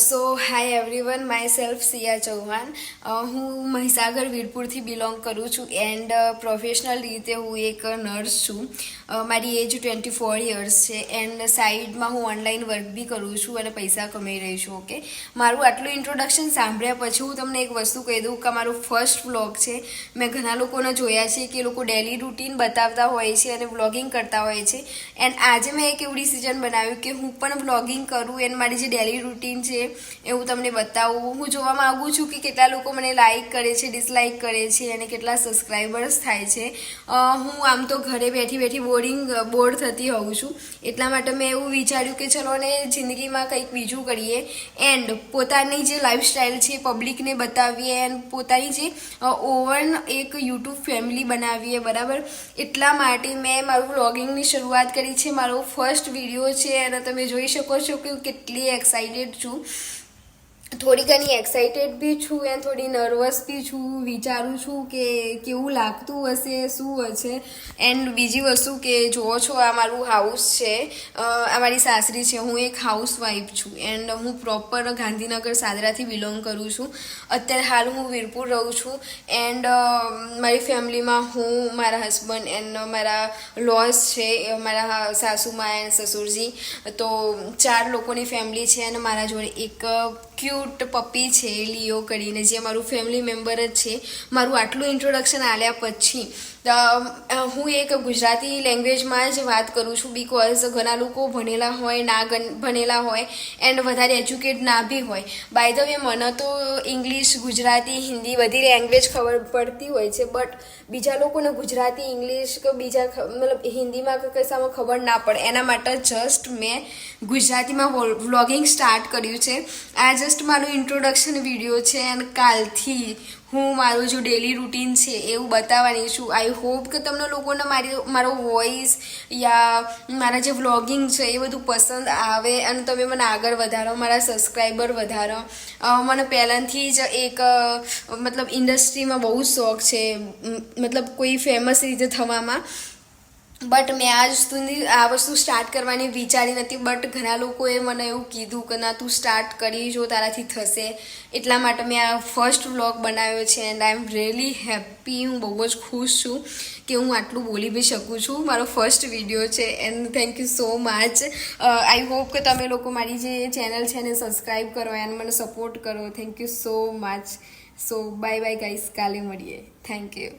So hi everyone my self Siya Chauhan. હું Mahisagar વીરપુરથી belong કરું છું એન્ડ પ્રોફેશનલ રીતે હું એક નર્સ છું. મારી એજ 24 યર્સ છે એન્ડ સાઈડમાં હું ઓનલાઈન વર્ક બી કરું છું અને પૈસા કમાઈ રહી છું. ઓકે, મારું આટલું ઇન્ટ્રોડક્શન સાંભળ્યા પછી હું તમને એક વસ્તુ કહી દઉં કે મારું ફર્સ્ટ વ્લોગ છે. મેં ઘણા લોકોને જોયા છે કે એ લોકો ડેલી રૂટીન બતાવતા હોય છે અને વ્લોગિંગ કરતા હોય છે એન્ડ આજે મેં એક એવું ડિસિઝન બનાવ્યું કે હું પણ વ્લોગિંગ કરું એન્ડ મારી જે ડેલી રૂટીન છે એ હું તમને બતાવું. હું જોવા માગું છું કે કેટલા લોકો મને લાઈક કરે છે, ડિસલાઈક કરે છે અને કેટલા સબસ્ક્રાઈબર્સ થાય છે. હું આમ તો ઘરે બેઠી બેઠી બોર થતી હોઉં છું, એટલા માટે મેં એવું વિચાર્યું કે ચલો ને જિંદગીમાં કંઈક બીજું કરીએ એન્ડ પોતાની જે લાઈફસ્ટાઈલ છે પબ્લિકને બતાવીએ એન્ડ પોતાની જે ઓવન એક યુટ્યુબ ફેમિલી બનાવીએ, બરાબર. એટલા માટે મેં મારું વ્લોગિંગની શરૂઆત કરી છે. મારો ફર્સ્ટ વિડીયો છે અને તમે જોઈ શકો છો કે હું કેટલી એક્સાઇટેડ છું. થોડી ઘણી એક્સાઇટેડ બી છું એન્ડ થોડી નર્વસ બી છું. વિચારું છું કે કેવું લાગતું હશે, શું હશે. એન્ડ બીજી વસ્તુ કે જુઓ છો, આ મારું હાઉસ છે, આ મારી સાસરી છે. હું એક હાઉસવાઈફ છું એન્ડ હું પ્રોપર ગાંધીનગર સાદરાથી બિલોંગ કરું છું. અત્યારે હાલ હું વીરપુર રહું છું એન્ડ મારી ફેમિલીમાં હું, મારા હસબન્ડ એન્ડ મારા લોસ છે, મારા સાસુમાં એન્ડ સસુરજી, તો 4 લોકોની ફેમિલી છે અને મારા જોડે એક ક્યુટ પપ્પી છે લિયો કરીને, જે મારું ફેમિલી મેમ્બર જ છે. મારું આટલું ઇન્ટ્રોડક્શન આલ્યા પછી હું એક ગુજરાતી લેંગ્વેજમાં જ વાત કરું છું બિકોઝ ઘણા લોકો ભણેલા હોય, ના ભણેલા હોય એન્ડ વધારે એજ્યુકેટ ના બી હોય. બાય ધ વે મને તો ઇંગ્લિશ, ગુજરાતી, હિન્દી બધી લેંગ્વેજ ખબર પડતી હોય છે, બટ બીજા લોકોને ગુજરાતી, ઇંગ્લિશ કે બીજા મતલબ હિન્દીમાં કે કશામાં ખબર ના પડે. એના માટે જસ્ટ મેં ગુજરાતીમાં વ્લોગિંગ સ્ટાર્ટ કર્યું છે. આ જસ્ટ મારું ઇન્ટ્રોડક્શન વિડીયો છે અને કાલથી હું મારું જો ડેલી રૂટીન છે એવું બતાવવાની છું. આઈ હોપ કે તમને લોકોને મારો વોઇસ યા મારા જે વ્લોગિંગ છે એ બધું પસંદ આવે અને તમે મને આગળ વધારો, મારા સબસ્ક્રાઈબર વધારો. મને પહેલાંથી જ એક મતલબ ઇન્ડસ્ટ્રીમાં બહુ જ શોખ છે, મતલબ કોઈ ફેમસ રીતે થવામાં. બટ મેં આજ સુધી આ વસ્તુ સ્ટાર્ટ કરવાની વિચારી નથી, બટ ઘણા લોકોએ મને એવું કીધું કે ના તું સ્ટાર્ટ કરી જો, તારાથી થશે. એટલા માટે મેં આ ફર્સ્ટ વ્લોગ બનાવ્યો છે and I am really happy. હું બહુ જ ખુશ છું કે હું આટલું બોલી બી શકું છું. મારો ફર્સ્ટ વિડીયો છે and thank you so much. I hope કે તમે લોકો મારી જે ચેનલ છે એને સબસ્ક્રાઈબ કરો એન્ડ મને સપોર્ટ કરો. Thank you so much. So bye bye guys, કાલે મળીએ. Thank you.